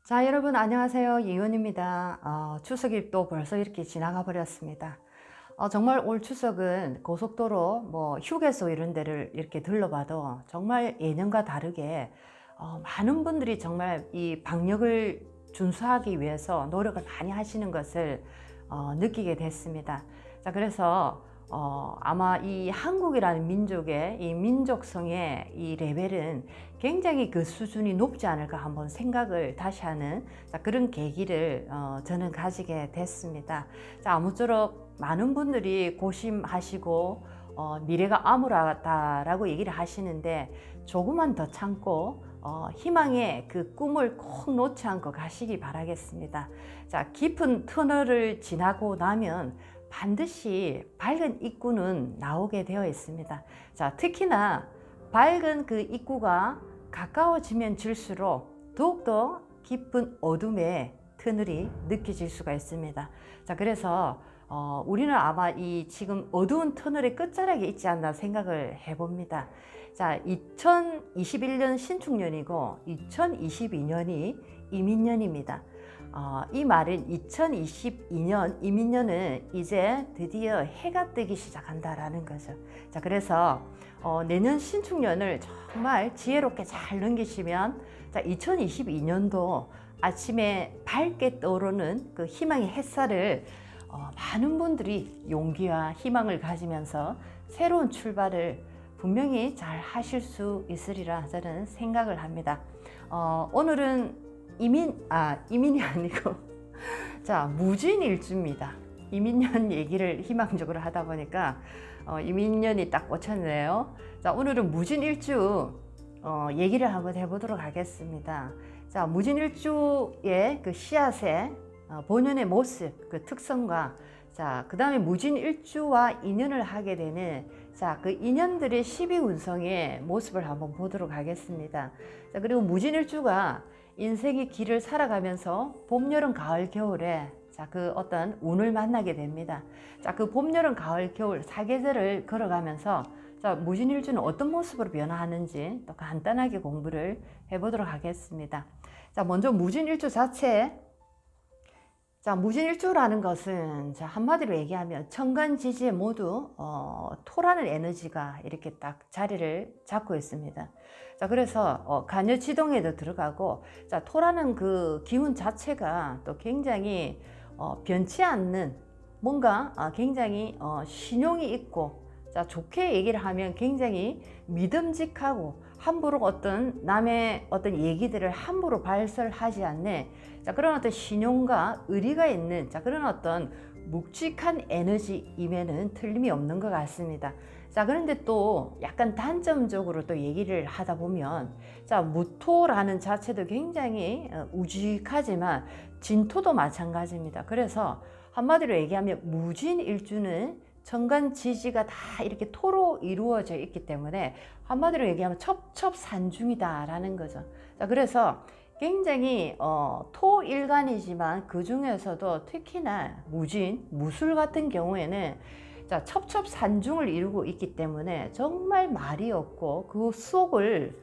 자, 여러분 안녕하세요. 이은입니다. 추석이 또 벌써 이렇게 지나가 버렸습니다. 정말 올 추석은 고속도로, 휴게소 이런 데를 이렇게 들러봐도 정말 예년과 다르게 많은 분들이 정말 이 방역을 준수하기 위해서 노력을 많이 하시는 것을 느끼게 됐습니다. 자, 그래서 아마 이 한국이라는 민족의 이 민족성의 이 레벨은 굉장히 그 수준이 높지 않을까 한번 생각을 다시 하는 그런 계기를 저는 가지게 됐습니다. 자, 아무쪼록 많은 분들이 고심하시고 미래가 암울하다라고 얘기를 하시는데 조금만 더 참고 희망의 그 꿈을 꼭 놓지 않고 가시기 바라겠습니다. 자, 깊은 터널을 지나고 나면 반드시 밝은 입구는 나오게 되어 있습니다. 자, 특히나 밝은 그 입구가 가까워지면 질수록 더욱더 깊은 어둠의 터널이 느껴질 수가 있습니다. 자, 그래서 우리는 아마 이 지금 어두운 터널의 끝자락에 있지 않나 생각을 해봅니다. 자, 2021년 신축년이고 2022년이 이민년입니다. 이 말은 2022년 이민년은 이제 드디어 해가 뜨기 시작한다라는 거죠. 자, 그래서 내년 신축년을 정말 지혜롭게 잘 넘기시면, 자, 2022년도 아침에 밝게 떠오르는 그 희망의 햇살을 많은 분들이 용기와 희망을 가지면서 새로운 출발을 분명히 잘 하실 수 있으리라 저는 생각을 합니다. 오늘은 이민이 아니고 자, 무진일주입니다. 이민년 얘기를 희망적으로 하다 보니까 이민년이 딱 꽂혔네요. 자, 오늘은 무진일주 얘기를 한번 해보도록 하겠습니다. 자, 무진일주의 그 씨앗의 본연의 모습, 그 특성과, 자, 그 다음에 무진일주와 인연을 하게 되는, 자, 그 인연들의 12운성의 모습을 한번 보도록 하겠습니다. 자, 그리고 무진일주가 인생의 길을 살아가면서 봄, 여름, 가을, 겨울에, 자, 그 어떤 운을 만나게 됩니다. 자, 그 봄, 여름, 가을, 겨울 사계절을 걸어가면서, 자, 무진일주는 어떤 모습으로 변화하는지 또 간단하게 공부를 해보도록 하겠습니다. 자, 먼저 무진일주 자체. 자, 무진일주라는 것은, 자, 한마디로 얘기하면 천간지지에 모두 토라는 에너지가 이렇게 딱 자리를 잡고 있습니다. 자, 그래서 간여지동에도 들어가고, 자, 토라는 그 기운 자체가 또 굉장히 변치 않는, 뭔가 굉장히 신용이 있고, 자, 좋게 얘기를 하면 굉장히 믿음직하고 함부로 어떤 남의 어떤 얘기들을 함부로 발설하지 않는, 자, 그런 어떤 신용과 의리가 있는, 자, 그런 어떤 묵직한 에너지임에는 틀림이 없는 것 같습니다. 자, 그런데 또 약간 단점적으로 또 얘기를 하다 보면, 자, 무토라는 자체도 굉장히 우직하지만 진토도 마찬가지입니다. 그래서 한마디로 얘기하면 무진일주는 천간지지가 다 이렇게 토로 이루어져 있기 때문에 한마디로 얘기하면 첩첩산중이다 라는 거죠. 자, 그래서 굉장히 토일간이지만 그 중에서도 특히나 무진, 무술 같은 경우에는, 자, 첩첩산중을 이루고 있기 때문에 정말 말이 없고 그 속을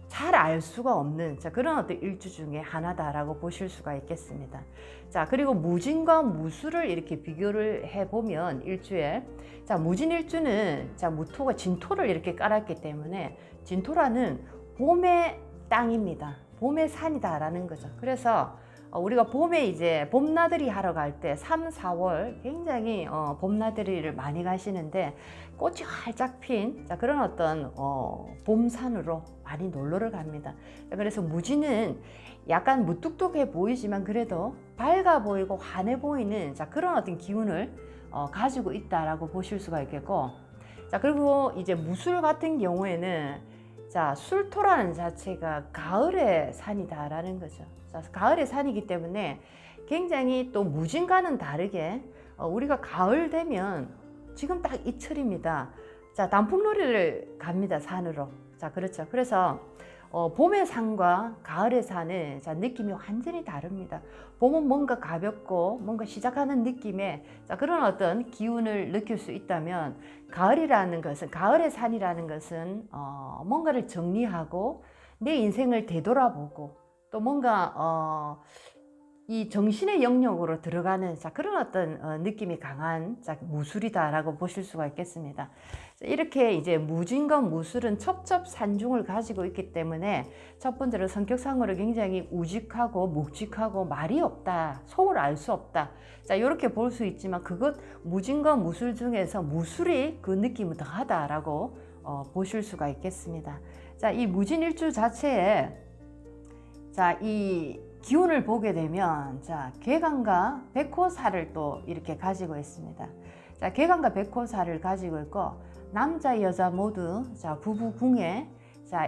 잘 알 수가 없는, 자, 그런 어떤 일주 중에 하나다라고 보실 수가 있겠습니다. 자, 그리고 무진과 무술을 이렇게 비교를 해보면 일주에, 자, 무진일주는, 자, 무토가 진토를 이렇게 깔았기 때문에 진토라는 봄의 땅입니다. 봄의 산이다라는 거죠. 그래서 우리가 봄에 이제 봄나들이 하러 갈 때 3, 4월 굉장히 봄나들이를 많이 가시는데 꽃이 활짝 핀, 자, 그런 어떤 봄산으로 많이 놀러를 갑니다. 자, 그래서 무지는 약간 무뚝뚝해 보이지만 그래도 밝아 보이고 환해 보이는, 자, 그런 어떤 기운을 가지고 있다라고 보실 수가 있겠고, 자, 그리고 이제 무술 같은 경우에는, 자, 술토라는 자체가 가을의 산이다라는 거죠. 자, 가을의 산이기 때문에 굉장히 또 무진과는 다르게 우리가 가을 되면 지금 딱 이철입니다. 자, 단풍놀이를 갑니다, 산으로. 자, 그렇죠. 그래서 봄의 산과 가을의 산은, 자, 느낌이 완전히 다릅니다. 봄은 뭔가 가볍고 뭔가 시작하는 느낌의, 자, 그런 어떤 기운을 느낄 수 있다면, 가을이라는 것은, 가을의 산이라는 것은 뭔가를 정리하고 내 인생을 되돌아보고 또 뭔가 이 정신의 영역으로 들어가는 그런 어떤 느낌이 강한 무술이다라고 보실 수가 있겠습니다. 이렇게 이제 무진과 무술은 첩첩산중을 가지고 있기 때문에 첫 번째로 성격상으로 굉장히 우직하고 묵직하고 말이 없다, 속을 알 수 없다. 이렇게 볼 수 있지만 그것 무진과 무술 중에서 무술이 그 느낌이 더하다라고 보실 수가 있겠습니다. 이 무진일주 자체에 이 기운을 보게 되면 개간과 백호사를 또 이렇게 가지고 있습니다. 개간과 백호사를 가지고 있고 남자 여자 모두 부부궁에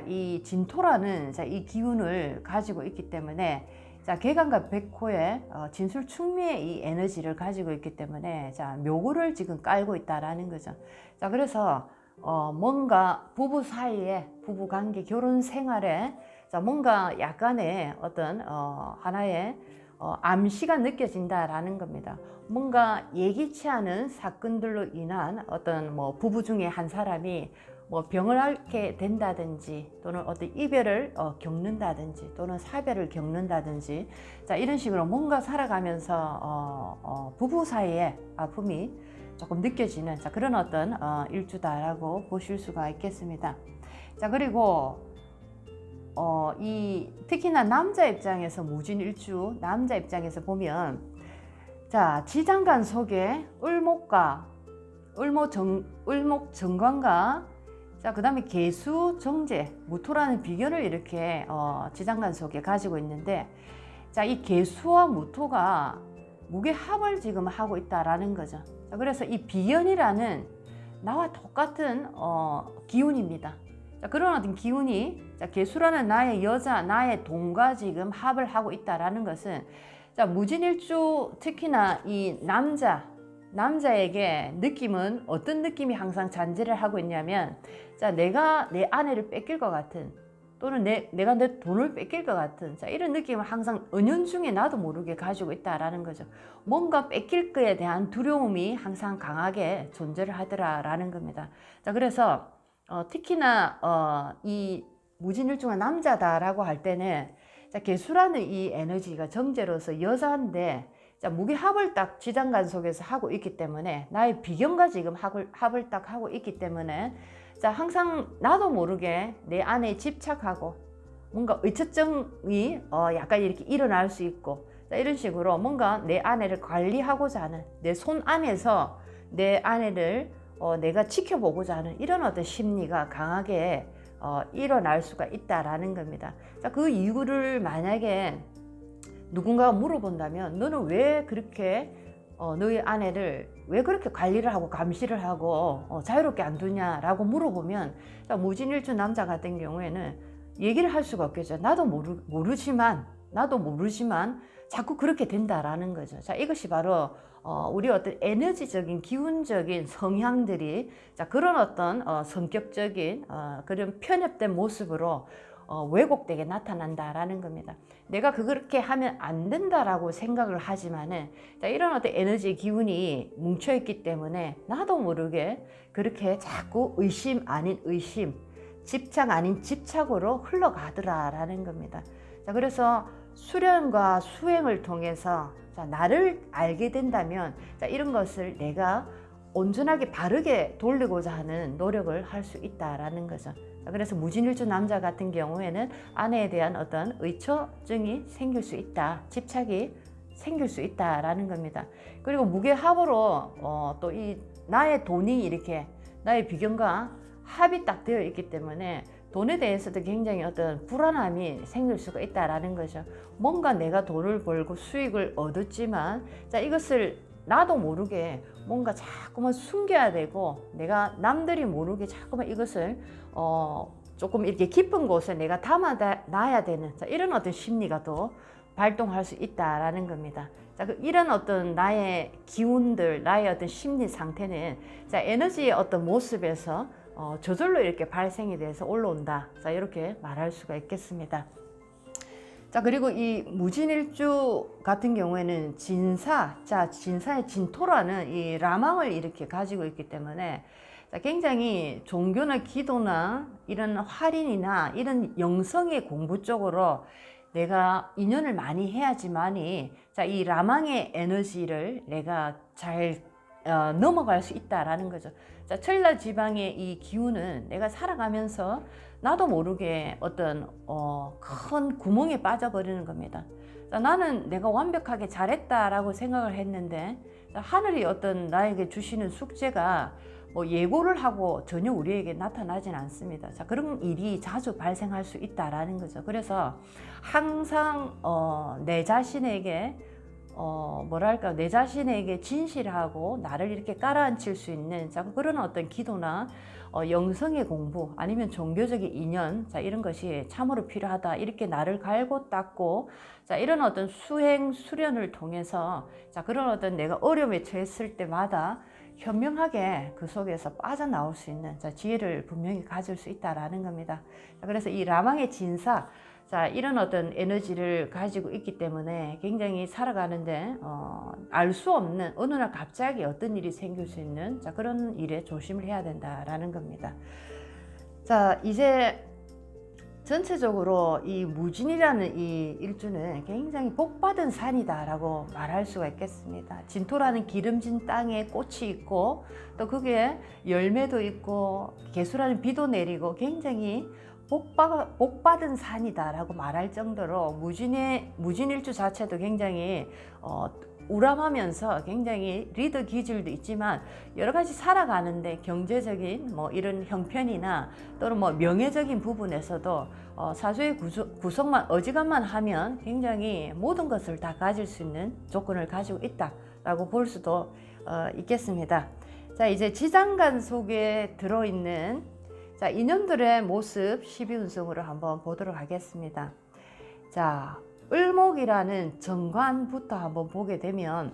이 진토라는 이 기운을 가지고 있기 때문에 개간과 백호의 진술충미의 이 에너지를 가지고 있기 때문에 묘구를 지금 깔고 있다라는 거죠. 그래서 뭔가 부부 사이에 부부 관계 결혼 생활에 뭔가 약간의 어떤 하나의 암시가 느껴진다라는 겁니다. 뭔가 예기치 않은 사건들로 인한 어떤 부부 중에 한 사람이 병을 앓게 된다든지 또는 어떤 이별을 겪는다든지 또는 사별을 겪는다든지 이런 식으로 뭔가 살아가면서 부부 사이에 아픔이 조금 느껴지는 그런 어떤 일주다라고 보실 수가 있겠습니다. 그리고 특히나 남자 입장에서 무진일주 남자 입장에서 보면 지장간 속에 을목정관과 그 다음에 계수 정제 무토라는 비견을 이렇게 지장간 속에 가지고 있는데 이 계수와 무토가 무게합을 지금 하고 있다라는 거죠. 그래서 이 비견이라는 나와 똑같은 기운입니다. 그런 어떤 기운이 계수라는 나의 여자, 나의 동과 지금 합을 하고 있다라는 것은 무진일주 특히나 이 남자에게 느낌은 어떤 느낌이 항상 잔재를 하고 있냐면 내가 내 아내를 뺏길 것 같은 또는 내가 내 돈을 뺏길 것 같은 이런 느낌을 항상 은연중에 나도 모르게 가지고 있다라는 거죠. 뭔가 뺏길 거에 대한 두려움이 항상 강하게 존재를 하더라라는 겁니다. 그래서 특히나 이 무진일주가 남자다라고 할 때는 계수라는 이 에너지가 정제로서 여자인데 무게합을 딱 지장간 속에서 하고 있기 때문에 나의 비견과 지금 합을 딱 하고 있기 때문에 항상 나도 모르게 내 안에 집착하고 뭔가 의처증이 약간 이렇게 일어날 수 있고 이런 식으로 뭔가 내 아내를 관리하고자 하는 내 손 안에서 내 아내를 내가 지켜보고자 하는 이런 어떤 심리가 강하게 일어날 수가 있다라는 겁니다. 그 이유를 만약에 누군가가 물어본다면 너는 왜 그렇게 너의 아내를 왜 그렇게 관리를 하고 감시를 하고 자유롭게 안 두냐라고 물어보면 무진일주 남자 같은 경우에는 얘기를 할 수가 없겠죠. 나도 모르지만 자꾸 그렇게 된다라는 거죠. 이것이 바로 우리 어떤 에너지적인 기운적인 성향들이 그런 어떤 성격적인 그런 편협된 모습으로 왜곡되게 나타난다라는 겁니다. 내가 그렇게 하면 안 된다라고 생각을 하지만은 이런 어떤 에너지 기운이 뭉쳐있기 때문에 나도 모르게 그렇게 자꾸 의심 아닌 의심, 집착 아닌 집착으로 흘러가더라라는 겁니다. 그래서 수련과 수행을 통해서 나를 알게 된다면 이런 것을 내가 온전하게 바르게 돌리고자 하는 노력을 할 수 있다라는 거죠. 그래서 무진일주 남자 같은 경우에는 아내에 대한 어떤 의처증이 생길 수 있다, 집착이 생길 수 있다라는 겁니다. 그리고 무게합으로 또 이 나의 돈이 이렇게 나의 비견과 합이 딱 되어 있기 때문에 돈에 대해서도 굉장히 어떤 불안함이 생길 수가 있다라는 거죠. 뭔가 내가 돈을 벌고 수익을 얻었지만 이것을 나도 모르게 뭔가 자꾸만 숨겨야 되고 내가 남들이 모르게 자꾸만 이것을 조금 이렇게 깊은 곳에 내가 담아놔야 되는 이런 어떤 심리가 또 발동할 수 있다라는 겁니다. 이런 어떤 나의 기운들, 나의 어떤 심리 상태는 에너지의 어떤 모습에서 저절로 이렇게 발생이 돼서 올라온다. 이렇게 말할 수가 있겠습니다. 그리고 이 무진일주 같은 경우에는 진사의 진토라는 이 라망을 이렇게 가지고 있기 때문에 굉장히 종교나 기도나 이런 활인이나 이런 영성의 공부 쪽으로 내가 인연을 많이 해야지만이 자, 이 라망의 에너지를 내가 잘 넘어갈 수 있다라는 거죠. 자, 천라 지방의 이 기운은 내가 살아가면서 나도 모르게 어떤 큰 구멍에 빠져버리는 겁니다. 자, 나는 내가 완벽하게 잘했다라고 생각을 했는데 자, 하늘이 어떤 나에게 주시는 숙제가 뭐 예고를 하고 전혀 우리에게 나타나진 않습니다. 자, 그런 일이 자주 발생할 수 있다라는 거죠. 그래서 항상 내 자신에게 뭐랄까, 내 자신에게 진실하고 나를 이렇게 깔아앉힐 수 있는 자, 그런 어떤 기도나 영성의 공부 아니면 종교적인 인연, 자, 이런 것이 참으로 필요하다. 이렇게 나를 갈고 닦고 자, 이런 어떤 수행 수련을 통해서 자, 그런 어떤 내가 어려움에 처했을 때마다 현명하게 그 속에서 빠져나올 수 있는 자, 지혜를 분명히 가질 수 있다라는 겁니다. 자, 그래서 이 라망의 진사, 자, 이런 어떤 에너지를 가지고 있기 때문에 굉장히 살아가는데 알 수 없는 어느 날 갑자기 어떤 일이 생길 수 있는 자, 그런 일에 조심을 해야 된다라는 겁니다. 자, 이제 전체적으로 이 무진이라는 이 일주는 굉장히 복받은 산이다라고 말할 수가 있겠습니다. 진토라는 기름진 땅에 꽃이 있고 또 그게 열매도 있고 개수라는 비도 내리고 굉장히 복받은 산이다라고 말할 정도로 무진일주 자체도 굉장히 우람하면서 굉장히 리더 기질도 있지만 여러 가지 살아가는데 경제적인 뭐 이런 형편이나 또는 뭐 명예적인 부분에서도 사주의 구성만 어지간만 하면 굉장히 모든 것을 다 가질 수 있는 조건을 가지고 있다라고 볼 수도 있겠습니다. 자, 이제 지장간 속에 들어있는 자, 인연들의 모습 12운성으로 한번 보도록 하겠습니다. 자, 을목이라는 정관부터 한번 보게 되면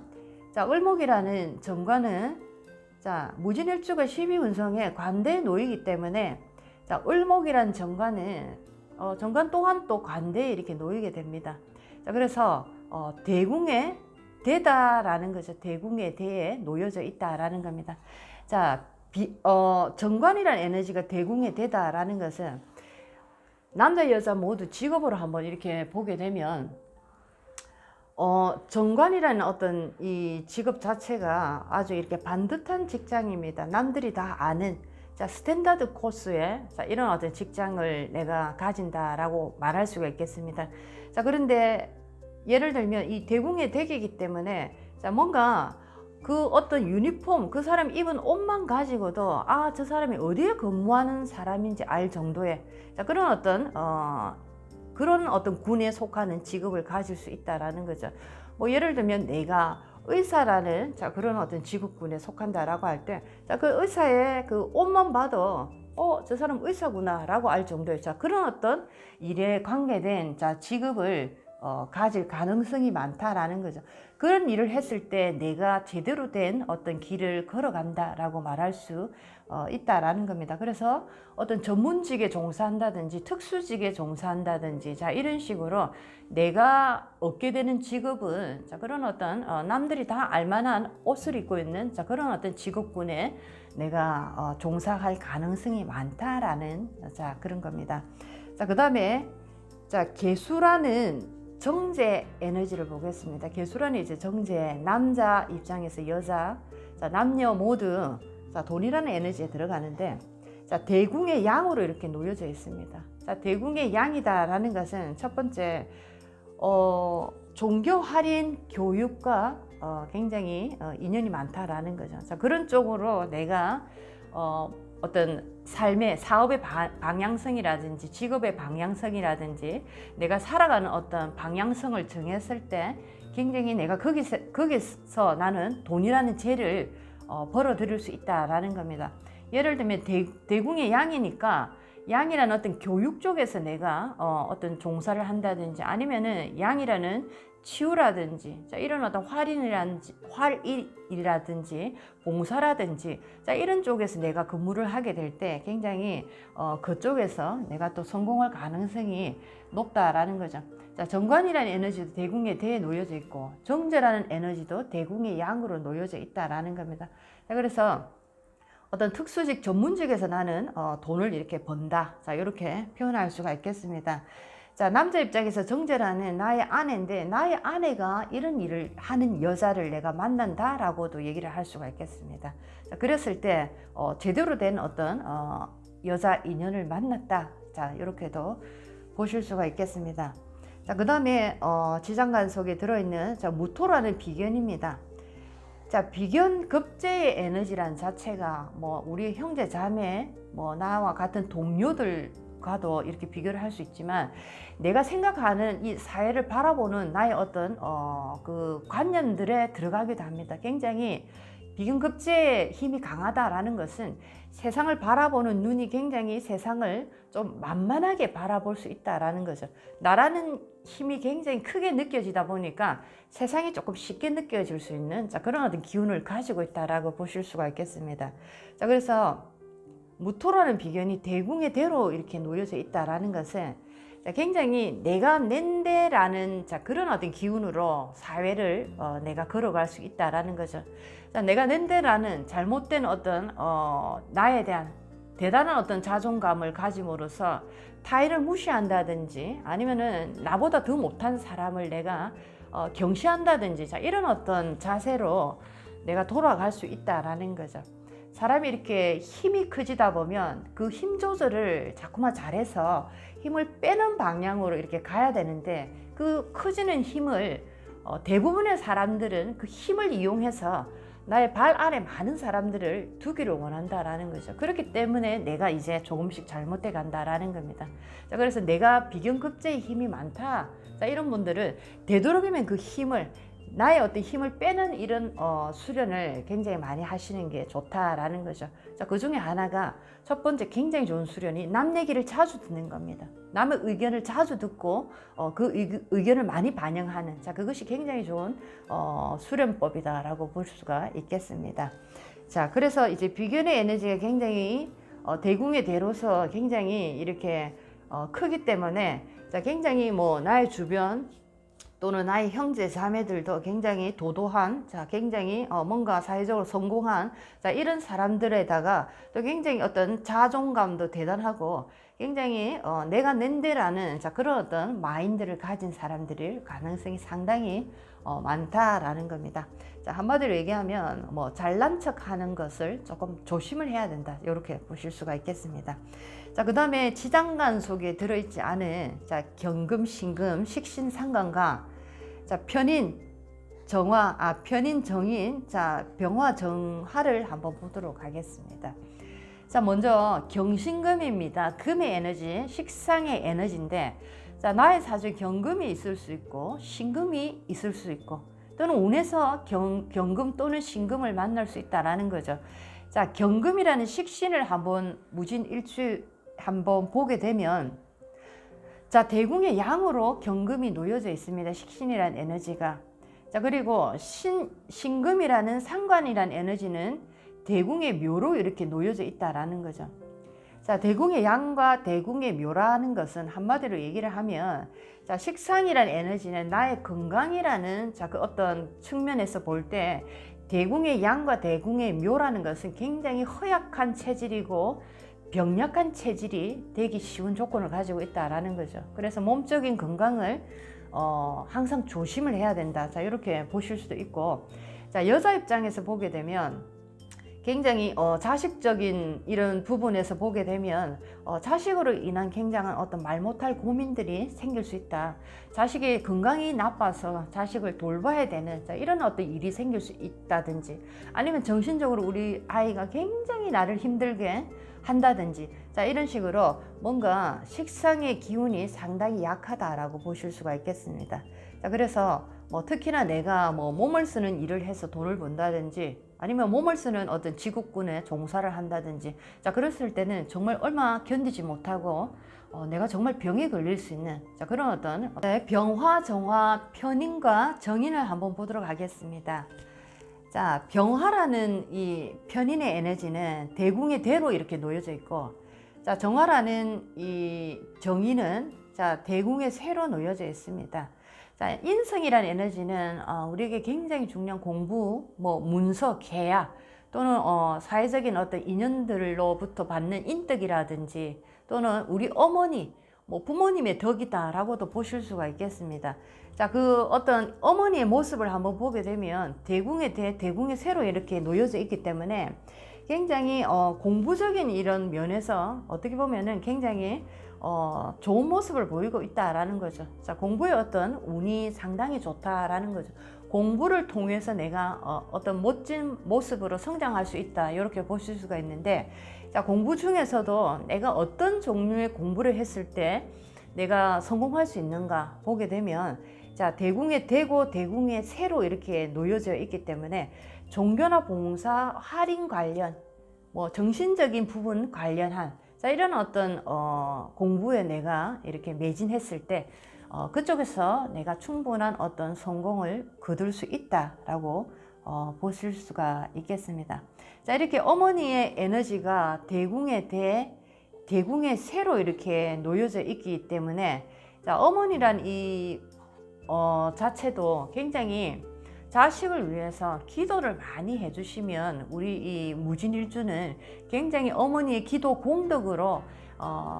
자, 을목이라는 정관은 자, 무진일주가 12운성의 관대에 놓이기 때문에 자, 을목이라는 정관은 정관 또한 또 관대에 이렇게 놓이게 됩니다. 자, 그래서 대궁의 대다라는 거죠. 대궁의 대에 놓여져 있다라는 겁니다. 자, 정관이라는 에너지가 대궁의 대다라는 것은 남자 여자 모두 직업으로 한번 이렇게 보게 되면 정관이라는 어떤 이 직업 자체가 아주 이렇게 반듯한 직장입니다. 남들이 다 아는 자, 스탠다드 코스의 자, 이런 어떤 직장을 내가 가진다라고 말할 수가 있겠습니다. 자, 그런데 예를 들면 이 대궁의 댁이기 때문에 자, 뭔가 그 어떤 유니폼, 그 사람 입은 옷만 가지고도 아, 저 사람이 어디에 근무하는 사람인지 알 정도의 자, 그런 어떤 군에 속하는 직업을 가질 수 있다라는 거죠. 뭐 예를 들면 내가 의사라는 자, 그런 어떤 직업군에 속한다라고 할 때 자, 그 의사의 그 옷만 봐도 저 사람 의사구나라고 알 정도의 자, 그런 어떤 일에 관계된 자, 직업을 가질 가능성이 많다라는 거죠. 그런 일을 했을 때 내가 제대로 된 어떤 길을 걸어간다라고 말할 수 있다라는 겁니다. 그래서 어떤 전문직에 종사한다든지 특수직에 종사한다든지 자, 이런 식으로 내가 얻게 되는 직업은 자, 그런 어떤 남들이 다 알만한 옷을 입고 있는 자, 그런 어떤 직업군에 내가 종사할 가능성이 많다라는 자, 그런 겁니다. 자, 그 다음에 자, 개수라는 정제 에너지를 보겠습니다. 개수라는 이제 정제, 남자 입장에서 여자, 자, 남녀 모두 자, 돈이라는 에너지에 들어가는데 자, 대궁의 양으로 이렇게 놓여져 있습니다. 자, 대궁의 양이다라는 것은 첫 번째 종교 할인 교육과 굉장히 인연이 많다라는 거죠. 자, 그런 쪽으로 내가 어떤 삶의 사업의 방향성이라든지 직업의 방향성이라든지 내가 살아가는 어떤 방향성을 정했을 때 굉장히 내가 거기서 나는 돈이라는 재를 벌어들일 수 있다라는 겁니다. 예를 들면 대궁의 양이니까 양이라는 어떤 교육 쪽에서 내가 어떤 종사를 한다든지 아니면은 양이라는 치유라든지 자, 이런 어떤 활일이라든지 봉사라든지 자, 이런 쪽에서 내가 근무를 하게 될 때 굉장히 그쪽에서 내가 또 성공할 가능성이 높다라는 거죠. 자, 정관이라는 에너지도 대궁의 대에 놓여져 있고 정제라는 에너지도 대궁의 양으로 놓여져 있다라는 겁니다. 자, 그래서 어떤 특수직 전문직에서 나는 돈을 이렇게 번다. 자, 이렇게 표현할 수가 있겠습니다. 자, 남자 입장에서 정제라는 나의 아내인데 나의 아내가 이런 일을 하는 여자를 내가 만난다라고도 얘기를 할 수가 있겠습니다. 자, 그랬을 때 제대로 된 어떤 여자 인연을 만났다. 자, 이렇게도 보실 수가 있겠습니다. 자, 그 다음에 지장간 속에 들어있는 자, 무토라는 비견입니다. 자, 비견 급제의 에너지란 자체가 뭐 우리 형제 자매 뭐 나와 같은 동료들과도 이렇게 비교를 할 수 있지만 내가 생각하는 이 사회를 바라보는 나의 어떤 그 관념들에 들어가기도 합니다. 굉장히 비견급제의 힘이 강하다라는 것은 세상을 바라보는 눈이 굉장히 세상을 좀 만만하게 바라볼 수 있다라는 거죠. 나라는 힘이 굉장히 크게 느껴지다 보니까 세상이 조금 쉽게 느껴질 수 있는 자, 그런 어떤 기운을 가지고 있다라고 보실 수가 있겠습니다. 자, 그래서 무토라는 비견이 대궁의 대로 이렇게 놓여져 있다라는 것은 굉장히 내가 낸데라는 자, 그런 어떤 기운으로 사회를 내가 걸어갈 수 있다라는 거죠. 자, 내가 낸데라는 잘못된 어떤 나에 대한 대단한 어떤 자존감을 가짐으로써 타인을 무시한다든지 아니면은 나보다 더 못한 사람을 내가 경시한다든지 자, 이런 어떤 자세로 내가 돌아갈 수 있다라는 거죠. 사람이 이렇게 힘이 커지다 보면 그 힘 조절을 자꾸만 잘해서 힘을 빼는 방향으로 이렇게 가야 되는데 그 커지는 힘을 대부분의 사람들은 그 힘을 이용해서 나의 발 아래 많은 사람들을 두기를 원한다라는 거죠. 그렇기 때문에 내가 이제 조금씩 잘못돼 간다라는 겁니다. 자, 그래서 내가 비견급제의 힘이 많다. 자, 이런 분들은 되도록이면 그 힘을 나의 어떤 힘을 빼는 이런 수련을 굉장히 많이 하시는 게 좋다라는 거죠. 자, 그 중에 하나가 첫 번째 굉장히 좋은 수련이 남 얘기를 자주 듣는 겁니다. 남의 의견을 자주 듣고 그 의견을 많이 반영하는 자, 그것이 굉장히 좋은 수련법이다라고 볼 수가 있겠습니다. 자, 그래서 이제 비견의 에너지가 굉장히 대궁의 대로서 굉장히 이렇게 크기 때문에 자, 굉장히 뭐 나의 주변 또는 나의 형제 자매들도 굉장히 도도한 자, 굉장히 뭔가 사회적으로 성공한 자, 이런 사람들에다가 또 굉장히 어떤 자존감도 대단하고 굉장히 내가 낸데라는 자, 그런 어떤 마인드를 가진 사람들일 가능성이 상당히 많다라는 겁니다. 자, 한마디로 얘기하면 뭐 잘난 척 하는 것을 조금 조심을 해야 된다, 이렇게 보실 수가 있겠습니다. 자, 그 다음에 지장간 속에 들어있지 않은 자, 경금, 신금, 식신, 상관과 자, 편인, 정화, 편인, 정인, 자, 병화, 정화를 한번 보도록 하겠습니다. 자, 먼저 경신금입니다. 금의 에너지, 식상의 에너지인데, 자, 나의 사주에 경금이 있을 수 있고, 신금이 있을 수 있고, 또는 운에서 경금 또는 신금을 만날 수 있다라는 거죠. 자, 경금이라는 식신을 한번 무진일주 한번 보게 되면, 자, 대궁의 양으로 경금이 놓여져 있습니다. 식신이라는 에너지가. 자, 그리고 신금이라는 상관이라는 에너지는 대궁의 묘로 이렇게 놓여져 있다라는 거죠. 자, 대궁의 양과 대궁의 묘라는 것은 한마디로 얘기를 하면 자, 식상이라는 에너지는 나의 건강이라는 자, 그 어떤 측면에서 볼 때 대궁의 양과 대궁의 묘라는 것은 굉장히 허약한 체질이고 병약한 체질이 되기 쉬운 조건을 가지고 있다라는 거죠. 그래서 몸적인 건강을 항상 조심을 해야 된다. 자, 이렇게 보실 수도 있고, 자, 여자 입장에서 보게 되면 굉장히 자식적인 이런 부분에서 보게 되면 자식으로 인한 굉장한 어떤 말 못할 고민들이 생길 수 있다. 자식의 건강이 나빠서 자식을 돌봐야 되는 자, 이런 어떤 일이 생길 수 있다든지, 아니면 정신적으로 우리 아이가 굉장히 나를 힘들게 한다든지, 자, 이런 식으로 뭔가 식상의 기운이 상당히 약하다라고 보실 수가 있겠습니다. 자, 그래서 뭐 특히나 내가 뭐 몸을 쓰는 일을 해서 돈을 번다든지 아니면 몸을 쓰는 어떤 지국군에 종사를 한다든지, 자, 그랬을 때는 정말 얼마 견디지 못하고 내가 정말 병에 걸릴 수 있는 자, 그런 어떤 병화, 정화, 편인과 정인을 한번 보도록 하겠습니다. 자, 병화라는 이 편인의 에너지는 대궁의 대로 이렇게 놓여져 있고, 자, 정화라는 이 정인은 자, 대궁의 쇠로 놓여져 있습니다. 자, 인성이라는 에너지는 우리에게 굉장히 중요한 공부, 뭐 문서, 계약 또는 사회적인 어떤 인연들로부터 받는 인덕이라든지, 또는 우리 뭐 부모님의 덕이다라고도 보실 수가 있겠습니다. 자, 그 어떤 어머니의 모습을 한번 보게 되면 대궁의 새로 이렇게 놓여져 있기 때문에 굉장히 공부적인 이런 면에서 어떻게 보면은 굉장히 좋은 모습을 보이고 있다라는 거죠. 자, 공부의 어떤 운이 상당히 좋다라는 거죠. 공부를 통해서 내가 어떤 멋진 모습으로 성장할 수 있다, 이렇게 보실 수가 있는데, 자, 공부 중에서도 내가 어떤 종류의 공부를 했을 때 내가 성공할 수 있는가 보게 되면, 자, 대궁의 대고 대궁의 새로 이렇게 놓여져 있기 때문에 종교나 봉사, 할인 관련, 뭐 정신적인 부분 관련한, 자, 이런 어떤 공부에 내가 이렇게 매진했을 때 그쪽에서 내가 충분한 어떤 성공을 거둘 수 있다라고 보실 수가 있겠습니다. 자, 이렇게 어머니의 에너지가 대궁의 새로 이렇게 놓여져 있기 때문에, 자, 어머니란 이 자체도 굉장히 자식을 위해서 기도를 많이 해주시면 우리 이 무진일주는 굉장히 어머니의 기도 공덕으로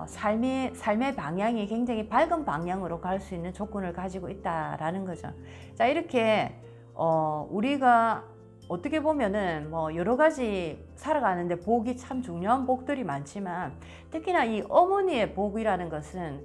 삶의 방향이 굉장히 밝은 방향으로 갈 수 있는 조건을 가지고 있다라는 거죠. 자, 이렇게 우리가 어떻게 보면은 뭐 여러 가지 살아가는데 복이 참 중요한 복들이 많지만, 특히나 이 어머니의 복이라는 것은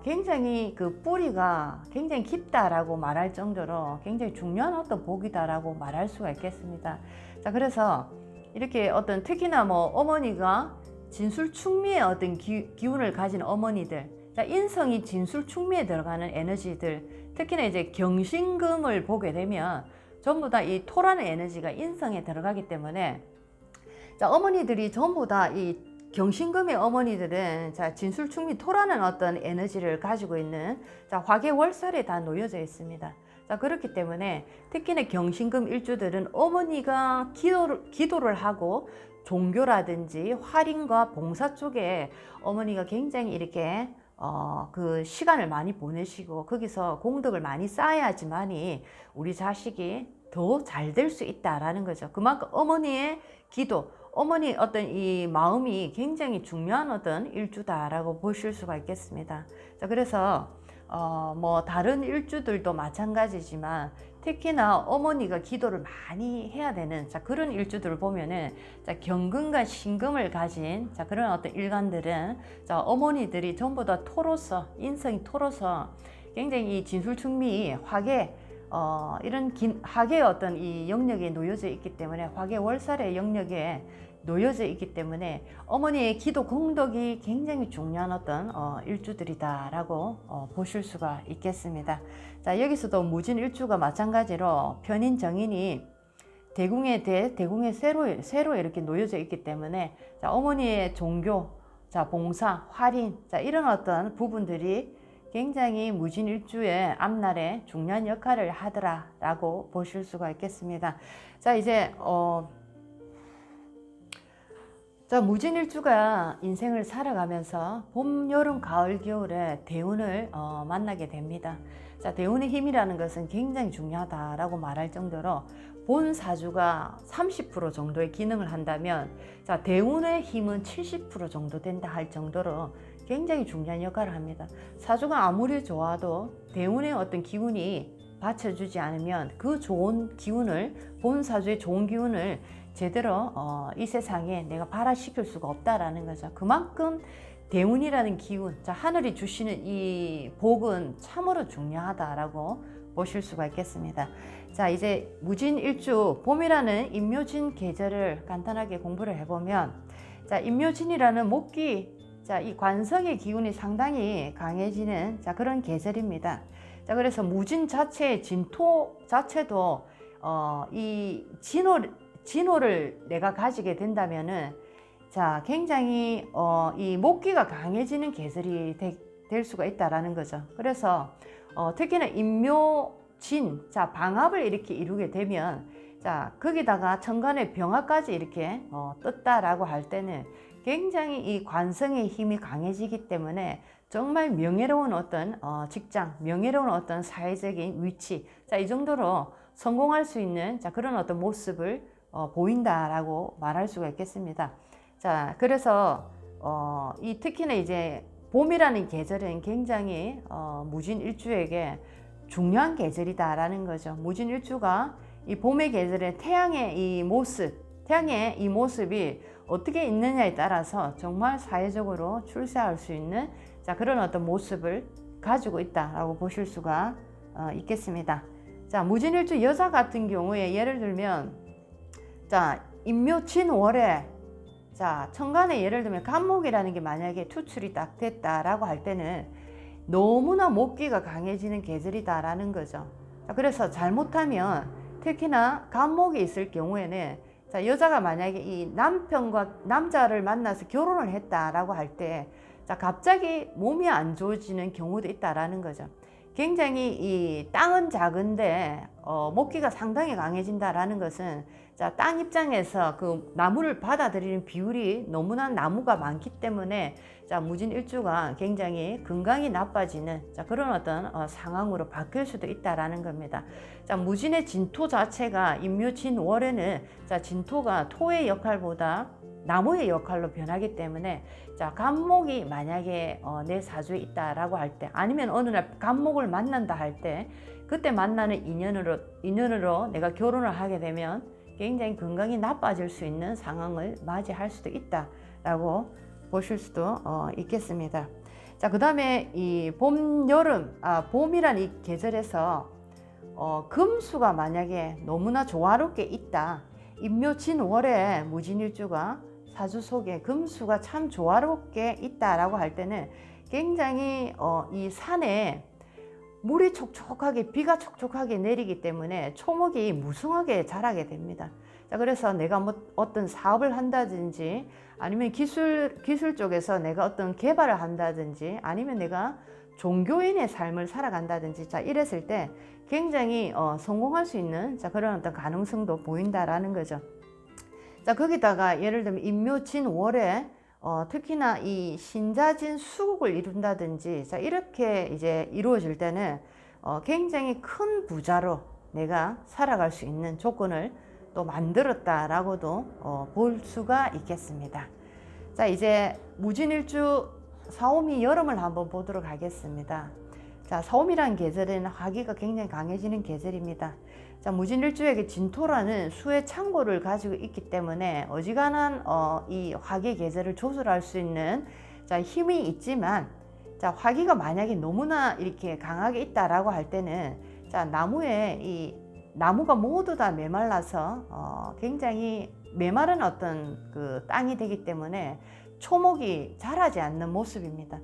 굉장히 그 뿌리가 굉장히 깊다라고 말할 정도로 굉장히 중요한 어떤 복이다라고 말할 수가 있겠습니다. 자, 그래서 이렇게 어떤 특히나 뭐 어머니가 진술충미의 어떤 기운을 가진 어머니들, 자, 인성이 진술충미에 들어가는 에너지들, 특히나 이제 경신금을 보게 되면 전부 다 이 토라는 에너지가 인성에 들어가기 때문에, 자, 어머니들이 전부 다 이 경신금의 어머니들은, 자, 진술충미 토라는 어떤 에너지를 가지고 있는, 자, 화계월살에 다 놓여져 있습니다. 자, 그렇기 때문에 특히나 경신금 일주들은 어머니가 기도를 하고 종교라든지 할인과 봉사 쪽에 어머니가 굉장히 이렇게 그 시간을 많이 보내시고 거기서 공덕을 많이 쌓아야지만이 우리 자식이 더 잘 될 수 있다라는 거죠. 그만큼 어머니의 기도, 어머니 어떤 이 마음이 굉장히 중요한 어떤 일주다라고 보실 수가 있겠습니다. 자, 그래서 뭐 다른 일주들도 마찬가지지만 특히나 어머니가 기도를 많이 해야 되는, 자, 그런 일주들을 보면은, 자, 경금과 신금을 가진, 자, 그런 어떤 일간들은, 자, 어머니들이 전부 다 토로서, 인성이 토로서 굉장히 이 진술충미 화계 이런 화계의 어떤 이 영역에 놓여져 있기 때문에, 화계월살의 영역에 놓여져 있기 때문에 어머니의 기도 공덕이 굉장히 중요한 어떤 일주들이다라고 보실 수가 있겠습니다. 자, 여기서도 무진일주가 마찬가지로 편인 정인이 대궁의 새로 이렇게 놓여져 있기 때문에, 자, 어머니의 종교, 자, 봉사, 할인, 자, 이런 어떤 부분들이 굉장히 무진일주의 앞날에 중요한 역할을 하더라라고 보실 수가 있겠습니다. 자, 이제 자, 무진일주가 인생을 살아가면서 봄, 여름, 가을, 겨울에 대운을 만나게 됩니다. 자, 대운의 힘이라는 것은 굉장히 중요하다라고 말할 정도로 본 사주가 30% 정도의 기능을 한다면, 자, 대운의 힘은 70% 정도 된다 할 정도로 굉장히 중요한 역할을 합니다. 사주가 아무리 좋아도 대운의 어떤 기운이 받쳐주지 않으면 그 좋은 기운을, 본 사주의 좋은 기운을 제대로 이 세상에 내가 발화시킬 수가 없다라는 거죠. 그만큼 대운이라는 기운, 자, 하늘이 주시는 이 복은 참으로 중요하다라고 보실 수가 있겠습니다. 자, 이제 무진일주 봄이라는 임묘진 계절을 간단하게 공부를 해보면, 자, 임묘진이라는 목기, 자, 이 관성의 기운이 상당히 강해지는, 자, 그런 계절입니다. 자, 그래서 무진 자체의 진토 자체도 이 진호를 내가 가지게 된다면은, 자, 굉장히 이 목기가 강해지는 계절이 될 수가 있다라는 거죠. 그래서 특히나 임묘진, 자, 방합을 이렇게 이루게 되면, 자, 거기다가 천간의 병화까지 이렇게 떴다라고 할 때는 굉장히 이 관성의 힘이 강해지기 때문에 정말 명예로운 어떤 직장, 명예로운 어떤 사회적인 위치, 자, 이 정도로 성공할 수 있는, 자, 그런 어떤 모습을 보인다라고 말할 수가 있겠습니다. 자, 그래서 이 특히나 이제 봄이라는 계절은 굉장히 무진일주에게 중요한 계절이다라는 거죠. 무진일주가 이 봄의 계절에 태양의 이 모습이 어떻게 있느냐에 따라서 정말 사회적으로 출세할 수 있는 그런 어떤 모습을 가지고 있다라고 보실 수가 있겠습니다. 자, 무진일주 여자 같은 경우에 예를 들면 임묘진월에 천간에 예를 들면 간목이라는 게 만약에 투출이 딱 됐다라고 할 때는 너무나 목기가 강해지는 계절이다라는 거죠. 그래서 잘못하면 특히나 간목이 있을 경우에는 여자가 만약에 이 남자를 만나서 결혼을 했다라고 할 때 갑자기 몸이 안 좋아지는 경우도 있다라는 거죠. 굉장히 이 땅은 작은데 목기가 상당히 강해진다라는 것은 땅 입장에서 그 나무를 받아들이는 비율이 너무나 나무가 많기 때문에 무진일주가 굉장히 건강이 나빠지는 그런 어떤 상황으로 바뀔 수도 있다라는 겁니다. 무진의 진토 자체가 임묘진월에는 진토가 토의 역할보다 나무의 역할로 변하기 때문에 간목이 만약에 내 사주에 있다라고 할 때, 아니면 어느 날 간목을 만난다 할 때, 그때 만나는 인연으로 내가 결혼을 하게 되면 굉장히 건강이 나빠질 수 있는 상황을 맞이할 수도 있다라고 보실 수도 있겠습니다. 그 다음에 이 봄이란 이 계절에서 금수가 만약에 너무나 조화롭게 있다, 임묘진월에 무진일주가 사주 속에 금수가 참 조화롭게 있다라고 할 때는 굉장히 이 산에 물이 촉촉하게, 비가 촉촉하게 내리기 때문에 초목이 무성하게 자라게 됩니다. 그래서 내가 뭐 어떤 사업을 한다든지, 아니면 기술 쪽에서 내가 어떤 개발을 한다든지, 아니면 내가 종교인의 삶을 살아간다든지, 이랬을 때 굉장히 성공할 수 있는 그런 어떤 가능성도 보인다라는 거죠. 거기다가 예를 들면 임묘진월에 특히나 이 신자진 수국을 이룬다든지, 이렇게 이제 이루어질 때는 굉장히 큰 부자로 내가 살아갈 수 있는 조건을 또 만들었다라고도 볼 수가 있겠습니다. 이제 무진일주 사오미 여름을 한번 보도록 하겠습니다. 사오미라는 계절에는 화기가 굉장히 강해지는 계절입니다. 무진일주에게 진토라는 수의 창고를 가지고 있기 때문에 어지간한 이 화기 계절을 조절할 수 있는 힘이 있지만, 화기가 만약에 너무나 이렇게 강하게 있다라고 할 때는 나무가 모두 다 메말라서 굉장히 메마른 어떤 그 땅이 되기 때문에 초목이 자라지 않는 모습입니다.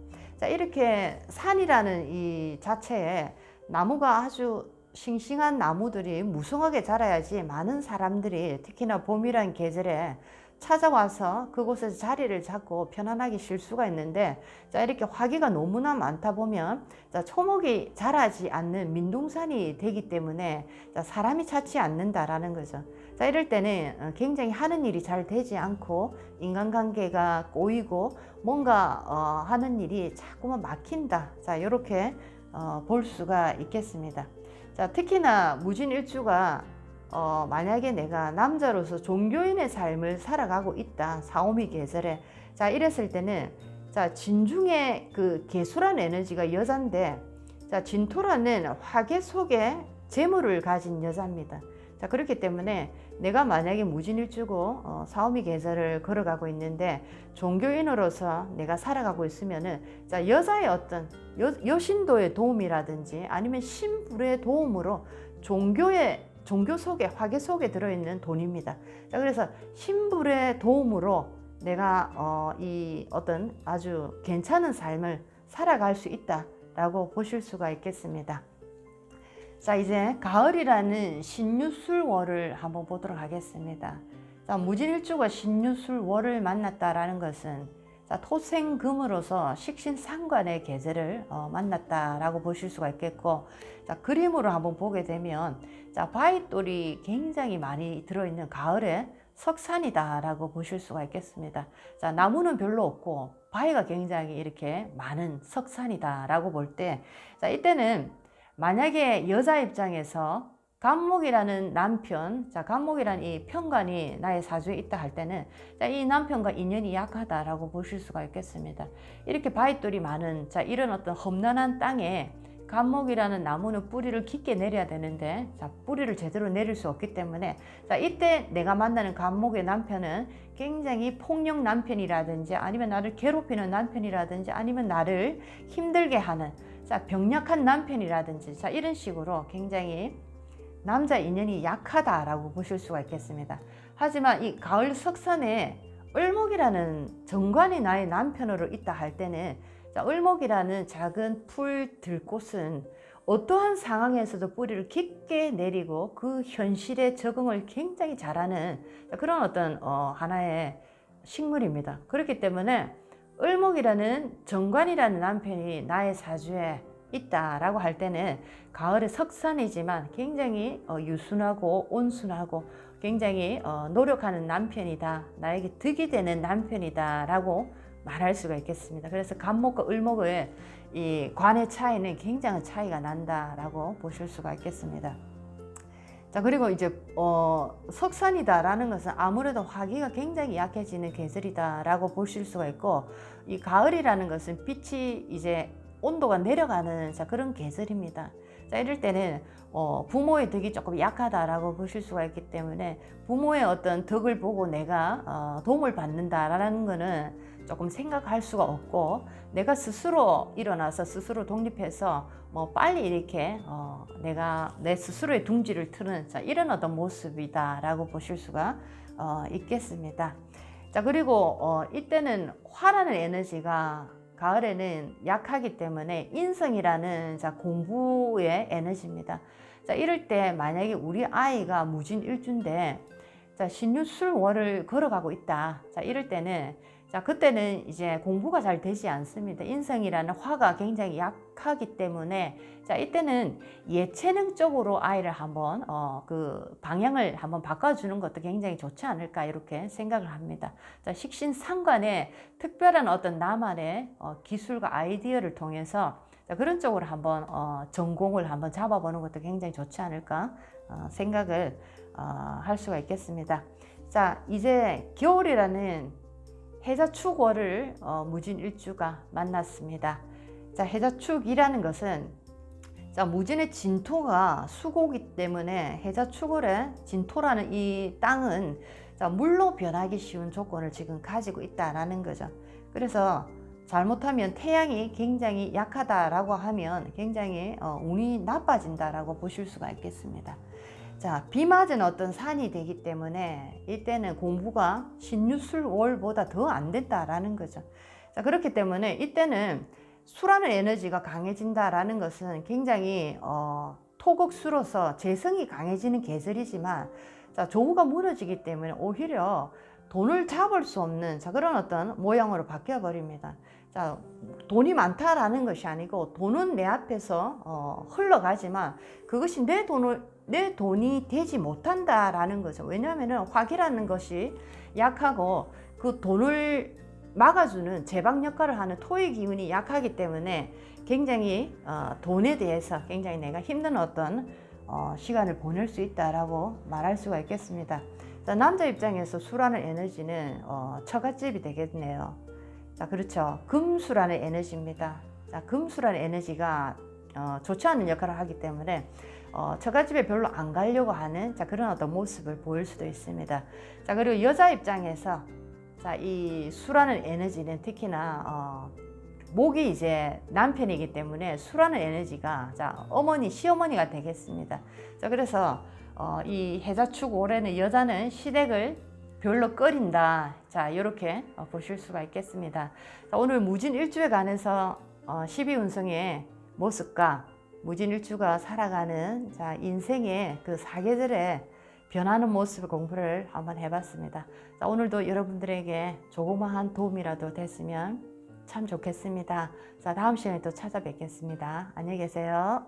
이렇게 산이라는 이 자체에 나무가 아주 싱싱한 나무들이 무성하게 자라야지 많은 사람들이 특히나 봄이란 계절에 찾아와서 그곳에서 자리를 잡고 편안하게 쉴 수가 있는데, 이렇게 화기가 너무나 많다 보면 초목이 자라지 않는 민둥산이 되기 때문에 사람이 찾지 않는다라는 거죠. 이럴 때는 굉장히 하는 일이 잘 되지 않고 인간관계가 꼬이고 뭔가 하는 일이 자꾸만 막힌다, 이렇게 볼 수가 있겠습니다. 특히나 무진일주가 만약에 내가 남자로서 종교인의 삶을 살아가고 있다, 사오미 계절에, 이랬을 때는 진중의 그 개수란 에너지가 여잔데, 진토라는 화계 속에 재물을 가진 여자입니다. 그렇기 때문에 내가 만약에 무진일주고 사오미 계절을 걸어가고 있는데 종교인으로서 내가 살아가고 있으면은 여자의 어떤 여신도의 도움이라든지 아니면 신불의 도움으로 종교 속에, 화계 속에 들어있는 돈입니다. 그래서 신불의 도움으로 내가 이 어떤 아주 괜찮은 삶을 살아갈 수 있다라고 보실 수가 있겠습니다. 이제 가을이라는 신유술월을 한번 보도록 하겠습니다. 무진일주가 신유술월을 만났다라는 것은 토생금으로서 식신상관의 계절을 만났다라고 보실 수가 있겠고, 그림으로 한번 보게 되면 바위돌이 굉장히 많이 들어있는 가을에 석산이다라고 보실 수가 있겠습니다. 나무는 별로 없고 바위가 굉장히 이렇게 많은 석산이다라고 볼 때, 이때는 만약에 여자 입장에서 간목이라는 남편, 자, 간목이라는 이 편관이 나의 사주에 있다 할 때는, 자, 이 남편과 인연이 약하다라고 보실 수가 있겠습니다. 이렇게 바위돌이 많은, 자, 이런 어떤 험난한 땅에 간목이라는 나무는 뿌리를 깊게 내려야 되는데, 자, 뿌리를 제대로 내릴 수 없기 때문에, 자, 이때 내가 만나는 간목의 남편은 굉장히 폭력 남편이라든지, 아니면 나를 괴롭히는 남편이라든지, 아니면 나를 힘들게 하는, 자, 병약한 남편이라든지, 자, 이런 식으로 굉장히 남자 인연이 약하다라고 보실 수가 있겠습니다. 하지만 이 가을 석선에 을목이라는 정관이 나의 남편으로 있다 할 때는, 자, 을목이라는 작은 풀 들꽃은 어떠한 상황에서도 뿌리를 깊게 내리고 그 현실에 적응을 굉장히 잘하는 그런 어떤 하나의 식물입니다. 그렇기 때문에 을목이라는 정관이라는 남편이 나의 사주에 있다라고 할 때는 가을의 석선이지만 굉장히 유순하고 온순하고 굉장히 노력하는 남편이다, 나에게 득이 되는 남편이다 라고 말할 수가 있겠습니다. 그래서 간목과 을목의 이 관의 차이는 굉장한 차이가 난다라고 보실 수가 있겠습니다. 자, 그리고 이제 석선이다라는 것은 아무래도 화기가 굉장히 약해지는 계절이다라고 보실 수가 있고, 이 가을이라는 것은 빛이 이제 온도가 내려가는, 자, 그런 계절입니다. 자, 이럴 때는 부모의 덕이 조금 약하다라고 보실 수가 있기 때문에 부모의 어떤 덕을 보고 내가 도움을 받는다라는 것은 조금 생각할 수가 없고, 내가 스스로 일어나서 스스로 독립해서 뭐 빨리 이렇게 내가 내 스스로의 둥지를 트는, 자, 이런 어떤 모습이다라고 보실 수가 있겠습니다. 자, 그리고 이때는 화라는 에너지가 가을에는 약하기 때문에 인성이라는, 자, 공부의 에너지입니다. 자, 이럴 때 만약에 우리 아이가 무진일주인데, 자, 신유술월을 걸어가고 있다. 자, 이럴 때는, 자, 그때는 이제 공부가 잘 되지 않습니다. 인성이라는 화가 굉장히 약하기 때문에, 자, 이때는 예체능 쪽으로 아이를 한번 그 방향을 한번 바꿔주는 것도 굉장히 좋지 않을까, 이렇게 생각을 합니다. 자, 식신상관의 특별한 어떤 나만의 기술과 아이디어를 통해서, 자, 그런 쪽으로 한번 전공을 한번 잡아보는 것도 굉장히 좋지 않을까 생각을 할 수가 있겠습니다. 자, 이제 겨울이라는 해자축월을 무진일주가 만났습니다. 자, 해자축이라는 것은, 자, 무진의 진토가 수고기 때문에 해자축월의 진토라는 이 땅은, 자, 물로 변하기 쉬운 조건을 지금 가지고 있다라는 거죠. 그래서 잘못하면 태양이 굉장히 약하다라고 하면 굉장히 운이 나빠진다라고 보실 수가 있겠습니다. 자, 비 맞은 어떤 산이 되기 때문에 이때는 공부가 신유술월보다 더 안 된다라는 거죠. 자, 그렇기 때문에 이때는 수라는 에너지가 강해진다라는 것은 굉장히 토극수로서 재성이 강해지는 계절이지만, 자, 조우가 무너지기 때문에 오히려 돈을 잡을 수 없는, 자, 그런 어떤 모양으로 바뀌어 버립니다. 자, 돈이 많다라는 것이 아니고 돈은 내 앞에서 흘러가지만 그것이 내 돈이 되지 못한다라는 거죠. 왜냐하면 화기라는 것이 약하고 그 돈을 막아주는 제방 역할을 하는 토의 기운이 약하기 때문에 굉장히 돈에 대해서 굉장히 내가 힘든 어떤 시간을 보낼 수 있다라고 말할 수가 있겠습니다. 자, 남자 입장에서 수라는 에너지는 처갓집이 되겠네요. 자, 그렇죠. 금수라는 에너지입니다. 자, 금수라는 에너지가 좋지 않은 역할을 하기 때문에 처갓집에 별로 안 가려고 하는, 자, 그런 어떤 모습을 보일 수도 있습니다. 자, 그리고 여자 입장에서, 자, 이 수라는 에너지는 특히나 목이 이제 남편이기 때문에 수라는 에너지가, 자, 어머니, 시어머니가 되겠습니다. 자, 그래서 이 해자축 올해는 여자는 시댁을 별로 꺼린다. 자, 이렇게 보실 수가 있겠습니다. 자, 오늘 무진일주에 관해서 12운성의 모습과 무진일주가 살아가는, 자, 인생의 그 사계절의 변하는 모습 공부를 한번 해봤습니다. 자, 오늘도 여러분들에게 조그마한 도움이라도 됐으면 참 좋겠습니다. 자, 다음 시간에 또 찾아뵙겠습니다. 안녕히 계세요.